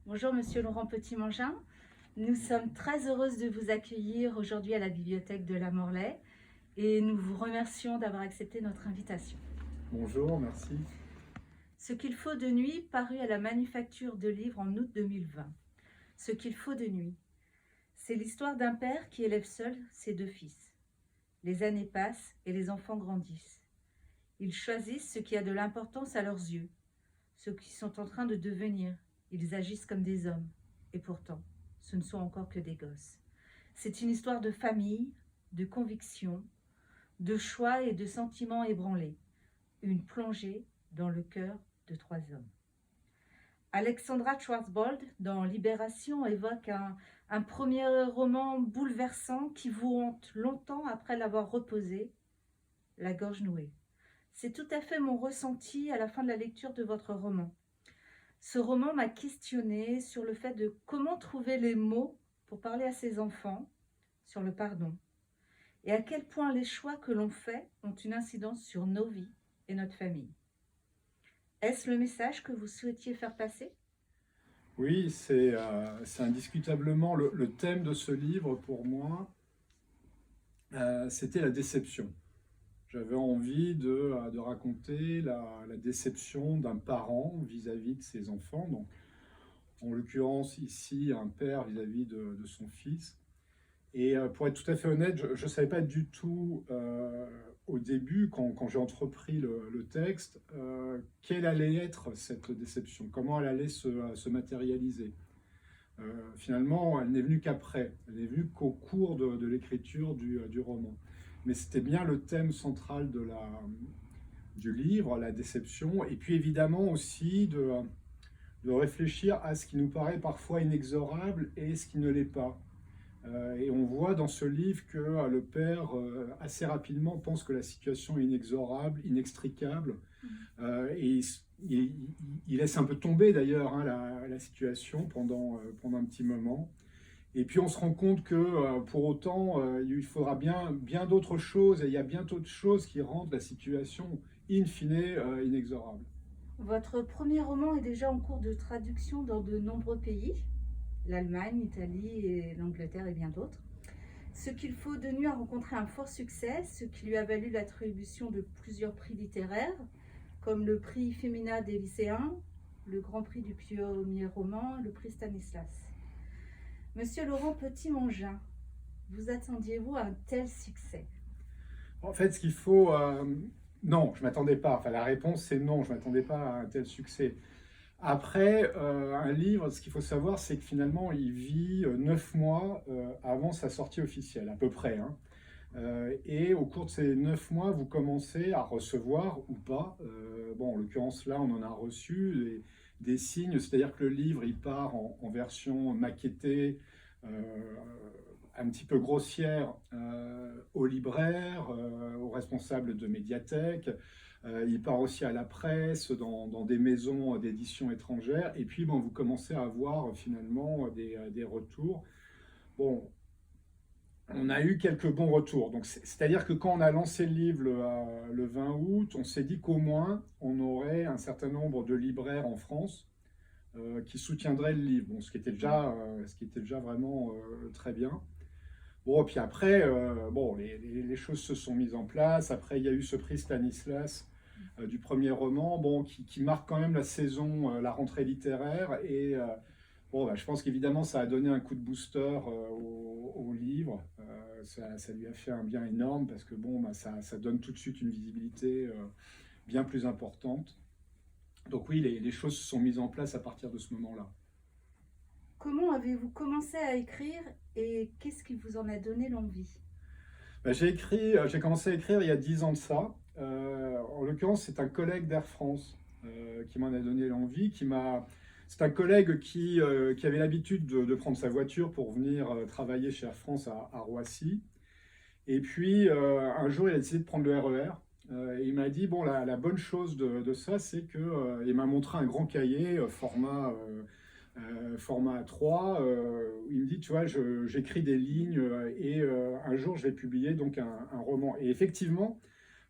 Bonjour Monsieur Laurent Petit-Mangin. Nous sommes très heureuses de vous accueillir aujourd'hui à la bibliothèque de la Morlaix et nous vous remercions d'avoir accepté notre invitation. Bonjour, merci. Ce qu'il faut de nuit, paru à la Manufacture de Livres en août 2020. Ce qu'il faut de nuit, c'est l'histoire d'un père qui élève seul ses deux fils. Les années passent et les enfants grandissent. Ils choisissent ce qui a de l'importance à leurs yeux, ce qu'ils sont en train de devenir. Ils agissent comme des hommes. Et pourtant, ce ne sont encore que des gosses. C'est une histoire de famille, de conviction, de choix et de sentiments ébranlés. Une plongée dans le cœur de trois hommes. Alexandra Schwarzbold, dans Libération, évoque un premier roman bouleversant qui vous hante longtemps après l'avoir reposé, la gorge nouée. C'est tout à fait mon ressenti à la fin de la lecture de votre roman. Ce roman m'a questionné sur le fait de comment trouver les mots pour parler à ses enfants sur le pardon et à quel point les choix que l'on fait ont une incidence sur nos vies et notre famille. Est-ce le message que vous souhaitiez faire passer ? Oui, c'est indiscutablement le thème de ce livre pour moi, c'était la déception. J'avais envie de raconter la déception d'un parent vis-à-vis de ses enfants, donc en l'occurrence ici un père vis-à-vis de son fils. Et pour être tout à fait honnête, je ne savais pas du tout au début, quand j'ai entrepris le texte, quelle allait être cette déception, comment elle allait se matérialiser. Finalement, elle n'est venue qu'après, elle n'est venue qu'au cours de l'écriture du roman. Mais c'était bien le thème central du livre, la déception, et puis évidemment aussi de réfléchir à ce qui nous paraît parfois inexorable et ce qui ne l'est pas. Et on voit dans ce livre que le père, assez rapidement, pense que la situation est inexorable, inextricable, et il laisse un peu tomber d'ailleurs la situation pendant un petit moment. Et puis on se rend compte que pour autant, il faudra bien d'autres choses, et il y a bien d'autres choses qui rendent la situation in fine inexorable. Votre premier roman est déjà en cours de traduction dans de nombreux pays, l'Allemagne, l'Italie et l'Angleterre et bien d'autres. Ce qu'il faut de nuit a rencontré un fort succès, ce qui lui a valu l'attribution de plusieurs prix littéraires, comme le prix Femina des lycéens, le grand prix du premier roman, le prix Stanislas. Monsieur Laurent Petit-Mangin, vous attendiez-vous à un tel succès ? En fait, ce qu'il faut... non, je ne m'attendais pas. Enfin, la réponse, c'est non, je ne m'attendais pas à un tel succès. Après, un livre, ce qu'il faut savoir, c'est que finalement, il vit 9 mois avant sa sortie officielle, à peu près, hein. Et au cours de ces 9 mois, vous commencez à recevoir ou pas, bon, en l'occurrence là, on en a reçu des signes, c'est-à-dire que le livre, il part en version maquettée, un petit peu grossière, aux libraires, aux responsables de médiathèques. Il part aussi à la presse, dans des maisons d'édition étrangères. Et puis, bon, vous commencez à avoir finalement des retours. Bon, on a eu quelques bons retours. Donc, c'est-à-dire que quand on a lancé le livre le 20 août, on s'est dit qu'au moins, on aurait un certain nombre de libraires en France qui soutiendraient le livre. Bon, ce qui était déjà vraiment très bien. Bon, et puis après, bon, les choses se sont mises en place. Après, il y a eu ce prix Stanislas du premier roman, bon, qui marque quand même la saison, la rentrée littéraire. Et bon, bah, je pense qu'évidemment, ça a donné un coup de booster au livre. Ça lui a fait un bien énorme parce que bon, bah, ça donne tout de suite une visibilité bien plus importante. Donc oui, les choses se sont mises en place à partir de ce moment-là. Comment avez-vous commencé à écrire et qu'est-ce qui vous en a donné l'envie ? Bah, j'ai commencé à écrire il y a 10 ans de ça. En l'occurrence, c'est un collègue d'Air France qui m'en a donné l'envie, c'est un collègue qui avait l'habitude de prendre sa voiture pour venir travailler chez Air France à Roissy. Et puis, un jour, il a décidé de prendre le RER. Et il m'a dit, bon, la bonne chose de ça, c'est que... il m'a montré un grand cahier, format A3, où il me dit, tu vois, j'écris des lignes et un jour, je vais publier donc un roman. Et effectivement,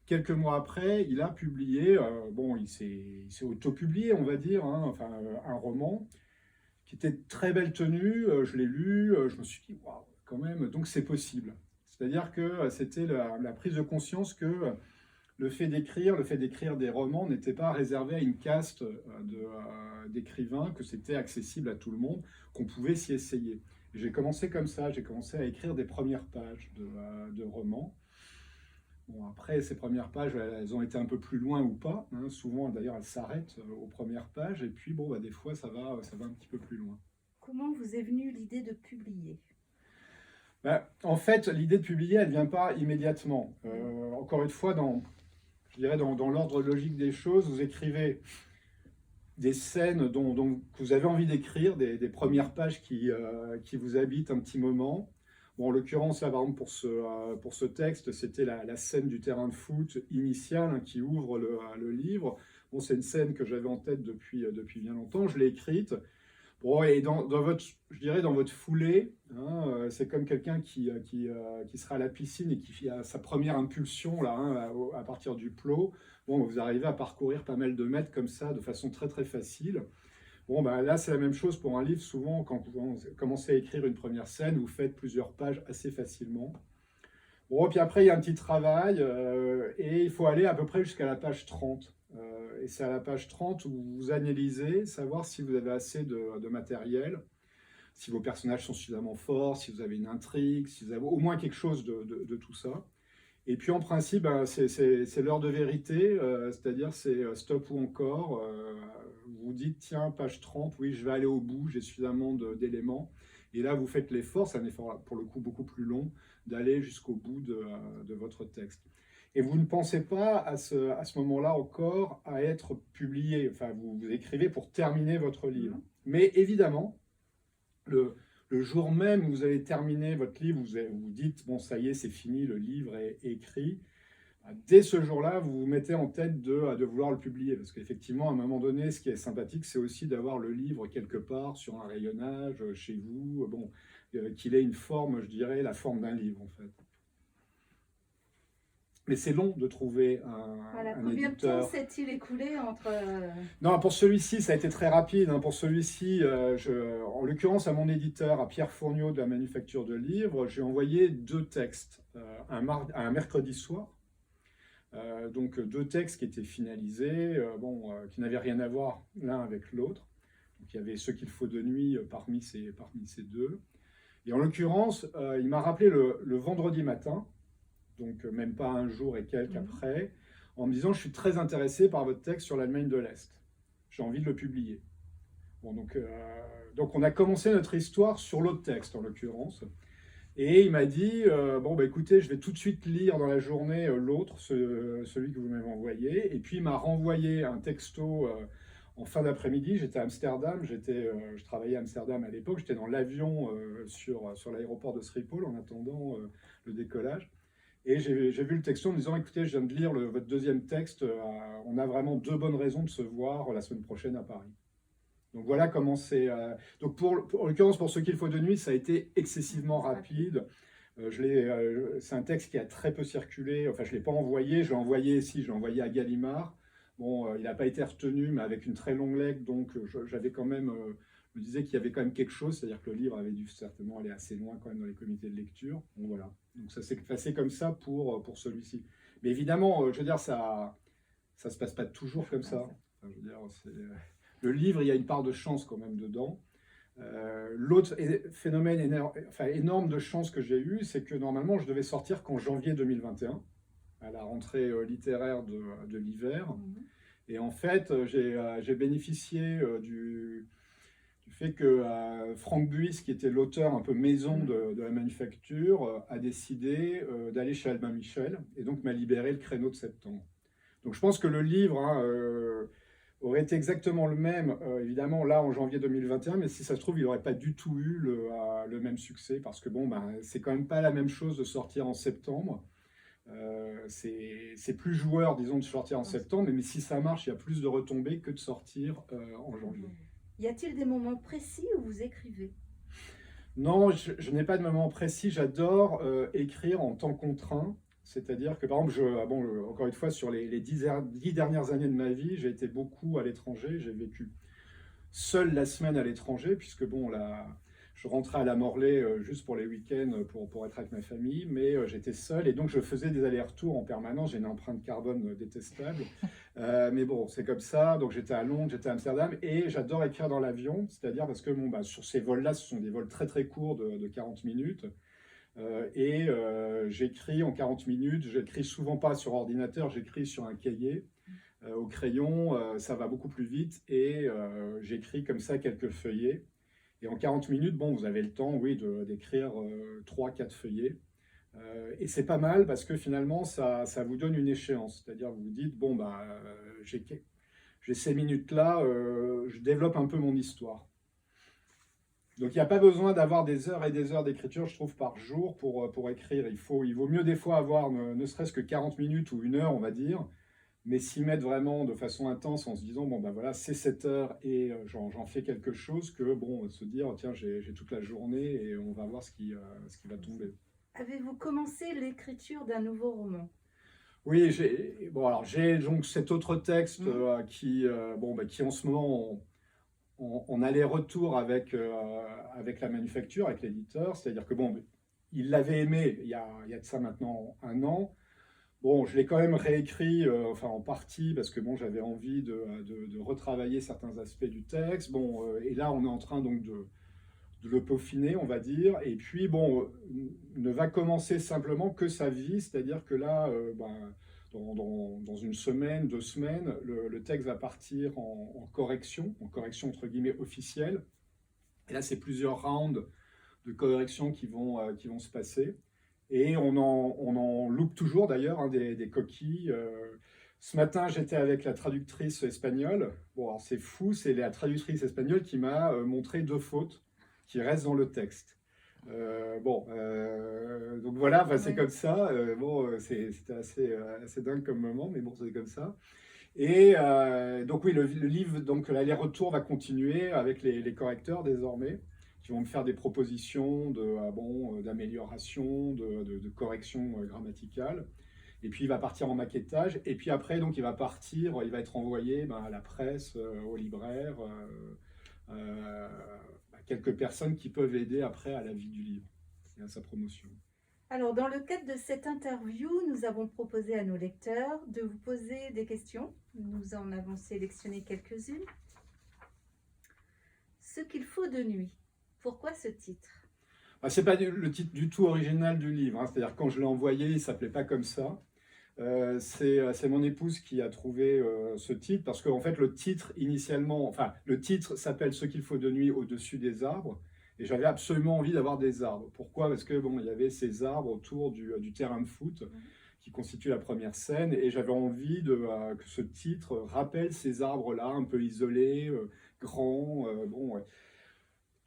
quelques mois après, il a publié, bon, il s'est auto-publié, on va dire, hein, enfin, un roman. qui était très belle tenue, je l'ai lu, je me suis dit, waouh, quand même, donc c'est possible. C'est-à-dire que c'était la prise de conscience que le fait d'écrire des romans n'était pas réservé à une caste d'écrivains, que c'était accessible à tout le monde, qu'on pouvait s'y essayer. Et j'ai commencé comme ça, j'ai commencé à écrire des premières pages de romans. Bon, après, ces premières pages, elles ont été un peu plus loin ou pas. Hein. Souvent, d'ailleurs, elles s'arrêtent aux premières pages. Et puis, bon, bah, des fois, ça va un petit peu plus loin. Comment vous est venue l'idée de publier? Bah, en fait, l'idée de publier, elle ne vient pas immédiatement. Encore une fois, je dirais dans l'ordre logique des choses, vous écrivez des scènes dont vous avez envie d'écrire, des premières pages qui vous habitent un petit moment. Bon, en l'occurrence, là, par exemple, pour ce texte, c'était la scène du terrain de foot initiale, hein, qui ouvre le livre. Bon, c'est une scène que j'avais en tête depuis bien longtemps. Je l'ai écrite. Bon, et je dirais dans votre foulée, hein, c'est comme quelqu'un qui sera à la piscine et qui a sa première impulsion là, hein, à partir du plot. Bon, vous arrivez à parcourir pas mal de mètres comme ça, de façon très très facile. Bon, bah, là, c'est la même chose pour un livre. Souvent, quand vous commencez à écrire une première scène, vous faites plusieurs pages assez facilement. Bon, puis après, il y a un petit travail et il faut aller à peu près jusqu'à la page 30. Et c'est à la page 30 où vous analysez, savoir si vous avez assez de matériel, si vos personnages sont suffisamment forts, si vous avez une intrigue, si vous avez au moins quelque chose de tout ça. Et puis en principe, ben, c'est l'heure de vérité, c'est-à-dire c'est stop ou encore. Vous dites, tiens, page 30, oui, je vais aller au bout, j'ai suffisamment d'éléments. Et là, vous faites l'effort, c'est un effort pour le coup beaucoup plus long, d'aller jusqu'au bout de votre texte. Et vous ne pensez pas à ce moment-là encore à être publié. Enfin, vous écrivez pour terminer votre livre. Mais évidemment, le jour même où vous avez terminé votre livre, vous dites, bon, ça y est, c'est fini, le livre est écrit. Dès ce jour-là, vous vous mettez en tête de vouloir le publier. Parce qu'effectivement, à un moment donné, ce qui est sympathique, c'est aussi d'avoir le livre quelque part sur un rayonnage, chez vous, bon, qu'il ait une forme, je dirais, la forme d'un livre, en fait. Mais c'est long de trouver un combien éditeur. De temps s'est-il écoulé entre... Non, pour celui-ci, ça a été très rapide. Hein. Pour celui-ci, en l'occurrence, à mon éditeur, à Pierre Fourniot de la Manufacture de Livres, j'ai envoyé 2 textes, un mercredi soir. Donc 2 textes qui étaient finalisés, qui n'avaient rien à voir l'un avec l'autre. Donc il y avait Ce qu'il faut de nuit parmi ces 2. Et en l'occurrence, il m'a rappelé le vendredi matin, donc même pas un jour et quelques après, en me disant « Je suis très intéressé par votre texte sur l'Allemagne de l'Est. J'ai envie de le publier. » Bon, donc on a commencé notre histoire sur l'autre texte, en l'occurrence. Et il m'a dit bon, bah, écoutez, je vais tout de suite lire dans la journée l'autre, celui que vous m'avez envoyé. Et puis il m'a renvoyé un texto en fin d'après-midi. J'étais à Amsterdam, je travaillais à Amsterdam à l'époque. J'étais dans l'avion sur l'aéroport de Schiphol en attendant le décollage. Et j'ai vu le texto en me disant, écoutez, je viens de lire votre deuxième texte, on a vraiment 2 bonnes raisons de se voir la semaine prochaine à Paris. Donc voilà comment c'est. Donc en l'occurrence, pour Ce qu'il faut de nuit, ça a été excessivement rapide. C'est un texte qui a très peu circulé. Enfin, je ne l'ai pas envoyé. Je l'ai envoyé à Gallimard. Bon, il n'a pas été retenu, mais avec une très longue lettre. Donc j'avais quand même. Je me disais qu'il y avait quand même quelque chose, c'est-à-dire que le livre avait dû certainement aller assez loin quand même dans les comités de lecture. Bon, voilà. Donc ça s'est passé comme ça pour celui-ci. Mais évidemment, je veux dire, ça se passe pas toujours comme ça. Enfin, je veux dire, le livre, il y a une part de chance quand même dedans. L'autre phénomène énorme de chance que j'ai eu, c'est que normalement, je devais sortir qu'en janvier 2021, à la rentrée littéraire de l'hiver. Et en fait, j'ai bénéficié du fait que Franck Buys, qui était l'auteur un peu maison de la Manufacture, a décidé d'aller chez Albin Michel et donc m'a libéré le créneau de septembre. Donc je pense que le livre aurait été exactement le même, évidemment, là en janvier 2021, mais si ça se trouve, il n'aurait pas du tout eu le même succès, parce que bon, c'est quand même pas la même chose de sortir en septembre. C'est plus joueur, disons, de sortir en septembre, mais si ça marche, il y a plus de retombées que de sortir en janvier. Y a-t-il des moments précis où vous écrivez? Non, je n'ai pas de moment précis. J'adore écrire en temps contraint. C'est-à-dire que, par exemple, encore une fois, sur les 10 dernières années de ma vie, j'ai été beaucoup à l'étranger. J'ai vécu seul la semaine à l'étranger, puisque bon, là, je rentrais à la Morlaix juste pour les week-ends pour être avec ma famille, mais j'étais seul et donc je faisais des allers-retours en permanence. J'ai une empreinte carbone détestable, mais bon, c'est comme ça. Donc j'étais à Londres, j'étais à Amsterdam et j'adore écrire dans l'avion, c'est-à-dire parce que bon, bah, sur ces vols-là, ce sont des vols très très courts de 40 minutes. J'écris en 40 minutes, j'écris souvent pas sur ordinateur, j'écris sur un cahier au crayon, ça va beaucoup plus vite et j'écris comme ça quelques feuillets. Et en 40 minutes, bon, vous avez le temps, oui, d'écrire 3-4 feuillets. Et c'est pas mal parce que finalement, ça vous donne une échéance. C'est-à-dire, vous vous dites, bon, bah, j'ai ces minutes-là, je développe un peu mon histoire. Donc, il n'y a pas besoin d'avoir des heures et des heures d'écriture, je trouve, par jour pour écrire. Il vaut mieux des fois avoir ne serait-ce que 40 minutes ou 1 heure, on va dire, mais s'y mettre vraiment de façon intense en se disant, bon ben voilà, c'est 7 heures et j'en fais quelque chose, que bon, se dire, tiens, j'ai toute la journée et on va voir ce qui va tomber. Avez-vous commencé l'écriture d'un nouveau roman? Oui, j'ai donc cet autre texte qui en ce moment en aller-retour avec la manufacture, avec l'éditeur, c'est-à-dire que bon, il l'avait aimé il y a de ça maintenant 1 an. Bon, je l'ai quand même réécrit, enfin en partie, parce que bon, j'avais envie de retravailler certains aspects du texte. Bon, et là, on est en train donc de le peaufiner, on va dire. Et puis, bon, ne va commencer simplement que sa vie, c'est-à-dire que là, dans 1 semaine, 2 semaines, le texte va partir en correction entre guillemets officielle. Et là, c'est plusieurs rounds de correction qui vont se passer. Et on en loupe toujours d'ailleurs hein, des coquilles. Ce matin, j'étais avec la traductrice espagnole. Bon, alors c'est fou, c'est la traductrice espagnole qui m'a montré 2 fautes qui restent dans le texte. Donc voilà, enfin, c'est comme ça. C'était assez dingue comme moment, mais bon, c'est comme ça. Et donc oui, le livre, donc l'aller-retour va continuer avec les correcteurs désormais qui vont me faire des propositions d'amélioration, de correction grammaticale. Et puis il va partir en maquettage. Et puis après, donc il va être envoyé à la presse, aux libraires, à quelques personnes qui peuvent aider après à la vie du livre et à sa promotion. Alors, dans le cadre de cette interview, nous avons proposé à nos lecteurs de vous poser des questions. Nous en avons sélectionné quelques-unes. Ce qu'il faut de nuit. Pourquoi ce titre? C'est pas le titre du tout original du livre, hein. C'est-à-dire quand je l'ai envoyé, il ne s'appelait pas comme ça. C'est mon épouse qui a trouvé ce titre, parce qu'en fait le titre initialement, enfin le titre s'appelle Ce qu'il faut de nuit au-dessus des arbres, et j'avais absolument envie d'avoir des arbres. Pourquoi? Parce que bon, il y avait ces arbres autour du terrain de foot qui constitue la première scène, et j'avais envie que ce titre rappelle ces arbres-là, un peu isolés, grands, ouais.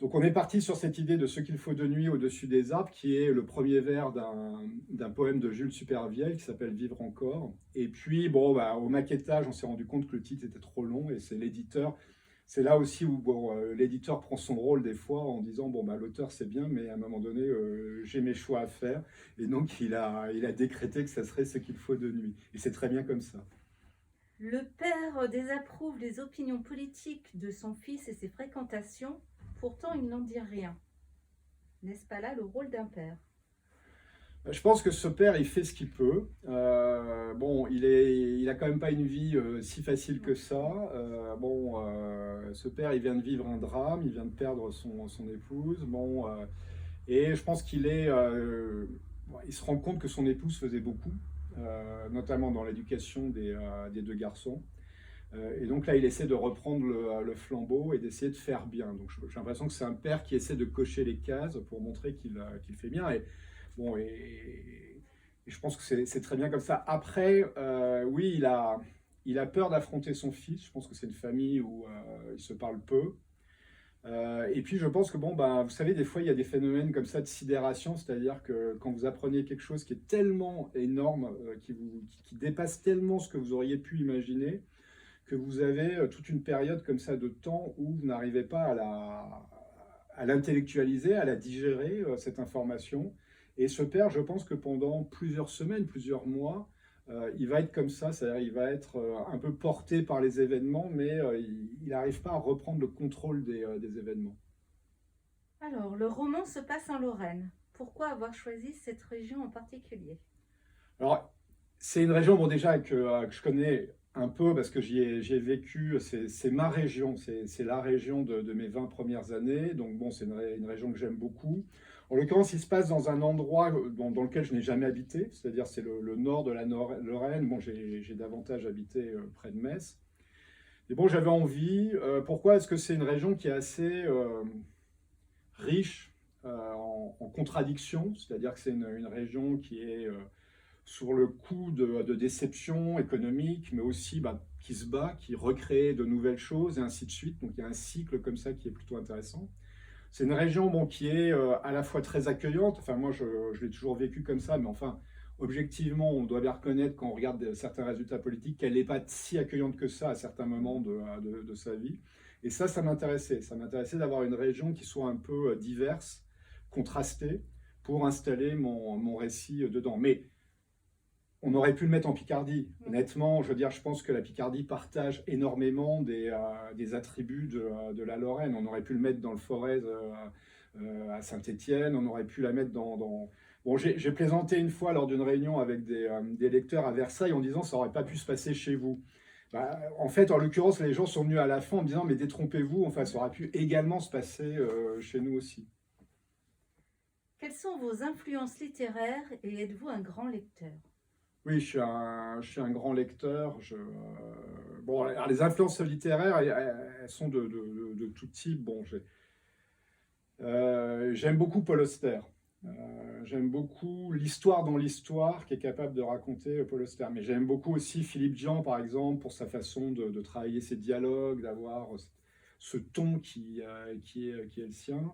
Donc on est parti sur cette idée de Ce qu'il faut de nuit au-dessus des arbres, qui est le premier vers d'un poème de Jules Supervielle qui s'appelle Vivre encore. Et puis au maquettage, on s'est rendu compte que le titre était trop long et c'est l'éditeur. C'est là aussi où l'éditeur prend son rôle des fois en disant l'auteur c'est bien, mais à un moment donné j'ai mes choix à faire. Et donc il a décrété que ça serait Ce qu'il faut de nuit. Et c'est très bien comme ça. Le père désapprouve les opinions politiques de son fils et ses fréquentations. Pourtant, il n'en dit rien. N'est-ce pas là le rôle d'un père? Je pense que ce père, il fait ce qu'il peut. Il a quand même pas une vie si facile que ça. Ce père, il vient de vivre un drame, il vient de perdre son épouse. Et je pense il se rend compte que son épouse faisait beaucoup, notamment dans l'éducation des 2 garçons. Et donc là, il essaie de reprendre le flambeau et d'essayer de faire bien. Donc j'ai l'impression que c'est un père qui essaie de cocher les cases pour montrer qu'il fait bien. Et je pense que c'est très bien comme ça. Après, oui, il a peur d'affronter son fils. Je pense que c'est une famille où ils se parlent peu. Et puis je pense que vous savez, des fois il y a des phénomènes comme ça de sidération, c'est-à-dire que quand vous apprenez quelque chose qui est tellement énorme, qui dépasse tellement ce que vous auriez pu imaginer, que vous avez toute une période comme ça de temps où vous n'arrivez pas à l'intellectualiser, à la digérer, cette information. Et ce père, je pense que pendant plusieurs semaines, plusieurs mois, il va être comme ça, c'est-à-dire il va être un peu porté par les événements, mais il n'arrive pas à reprendre le contrôle des événements. Alors, le roman se passe en Lorraine. Pourquoi avoir choisi cette région en particulier? Alors, c'est une région, bon, déjà, que je connais un peu parce que j'y ai vécu, c'est ma région, c'est la région de mes 20 premières années, donc bon, c'est une région que j'aime beaucoup. En l'occurrence, il se passe dans un endroit dans lequel je n'ai jamais habité, c'est-à-dire c'est le nord de la Lorraine. Bon, j'ai davantage habité près de Metz. Et bon, j'avais envie, pourquoi est-ce que c'est une région qui est assez riche en contradictions, c'est-à-dire que c'est une région qui est sur le coup de déception économique, mais aussi qui se bat, qui recrée de nouvelles choses, et ainsi de suite. Donc il y a un cycle comme ça qui est plutôt intéressant. C'est une région bon, qui est à la fois très accueillante, enfin moi je l'ai toujours vécu comme ça, mais enfin objectivement on doit bien reconnaître quand on regarde certains résultats politiques qu'elle n'est pas si accueillante que ça à certains moments de sa vie. Et ça m'intéressait. Ça m'intéressait d'avoir une région qui soit un peu diverse, contrastée, pour installer mon récit dedans. Mais on aurait pu le mettre en Picardie. Honnêtement, je veux dire, je pense que la Picardie partage énormément des attributs de la Lorraine. On aurait pu le mettre dans le Forez à Saint-Étienne, on aurait pu la mettre dans... Bon, j'ai plaisanté une fois lors d'une réunion avec des lecteurs à Versailles en disant ça n'aurait pas pu se passer chez vous. En fait, en l'occurrence, les gens sont venus à la fin en me disant mais détrompez-vous, enfin, ça aurait pu également se passer chez nous aussi. Quelles sont vos influences littéraires et êtes-vous un grand lecteur? Oui, je suis un grand lecteur. Bon, alors, les influences littéraires, elles sont de tout type. Bon, j'aime beaucoup Paul Auster. J'aime beaucoup l'histoire dans l'histoire qu'est capable de raconter Paul Auster. Mais j'aime beaucoup aussi Philippe Dian, par exemple, pour sa façon de travailler ses dialogues, d'avoir ce ton qui est le sien.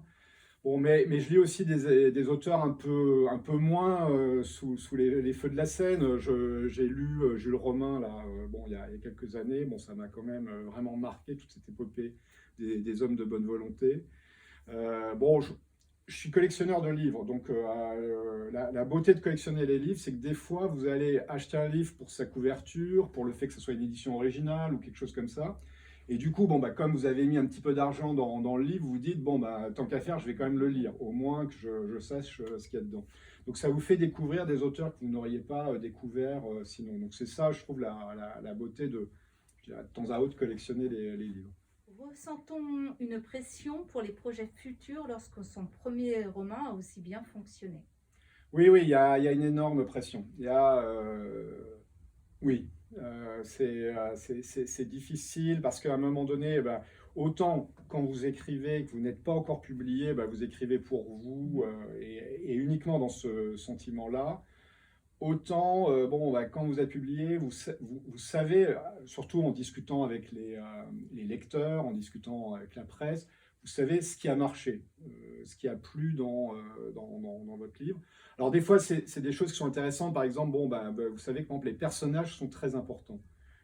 Bon, mais je lis aussi des auteurs un peu moins sous les feux de la scène. J'ai lu Jules Romain là, bon, il y a quelques années. Bon, ça m'a quand même vraiment marqué, toute cette épopée des hommes de bonne volonté. Bon, je suis collectionneur de livres, donc la beauté de collectionner les livres, c'est que des fois, vous allez acheter un livre pour sa couverture, pour le fait que ce soit une édition originale ou quelque chose comme ça. Et du coup, bon, comme vous avez mis un petit peu d'argent dans le livre, vous vous dites, bon, tant qu'à faire, je vais quand même le lire, au moins que je sache ce qu'il y a dedans. Donc ça vous fait découvrir des auteurs que vous n'auriez pas découvert sinon. Donc c'est ça, je trouve, la beauté de, je dirais, de temps à autre, collectionner les livres. Ressent-on une pression pour les projets futurs lorsque son premier roman a aussi bien fonctionné? Oui, il y a une énorme pression. Oui, c'est difficile parce qu'à un moment donné, autant quand vous écrivez et que vous n'êtes pas encore publié, vous écrivez pour vous et uniquement dans ce sentiment-là. Autant, quand vous êtes publié, vous savez, surtout en discutant avec les lecteurs, en discutant avec la presse, vous savez ce qui a marché, ce qui a plu dans votre livre. Alors des fois, c'est des choses qui sont intéressantes. Par exemple, vous savez que par exemple, les personnages sont très importants.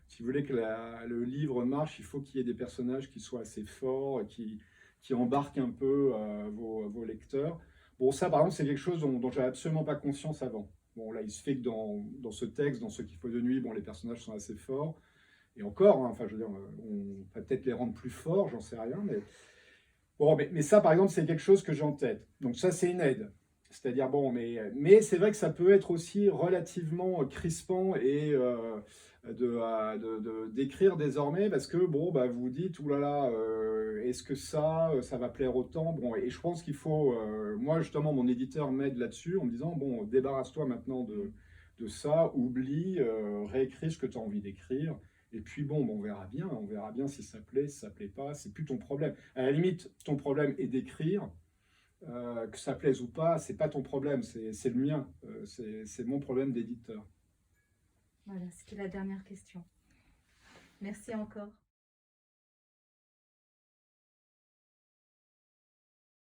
Si vous voulez que le livre marche, il faut qu'il y ait des personnages qui soient assez forts, qui embarquent un peu vos lecteurs. Bon, ça, par exemple, c'est quelque chose dont je n'avais absolument pas conscience avant. Bon, là, il se fait que dans ce texte, dans Ce qu'il faut de nuit, bon, les personnages sont assez forts. Et encore, hein, enfin, je veux dire, on va peut-être les rendre plus forts, j'en sais rien. Mais ça, par exemple, c'est quelque chose que j'ai en tête. Donc ça, c'est une aide. C'est-à-dire, mais c'est vrai que ça peut être aussi relativement crispant et d'écrire désormais parce que, vous vous dites, oulala, est-ce que ça va plaire autant? Bon, et je pense qu'il faut, moi justement, mon éditeur m'aide là-dessus en me disant, bon, débarrasse-toi maintenant de ça, oublie, réécris ce que tu as envie d'écrire. Et puis on verra bien si ça plaît, si ça plaît pas, c'est plus ton problème. À la limite, ton problème est d'écrire, que ça plaise ou pas, c'est pas ton problème, c'est le mien, c'est mon problème d'éditeur. Voilà, c'était la dernière question. Merci encore.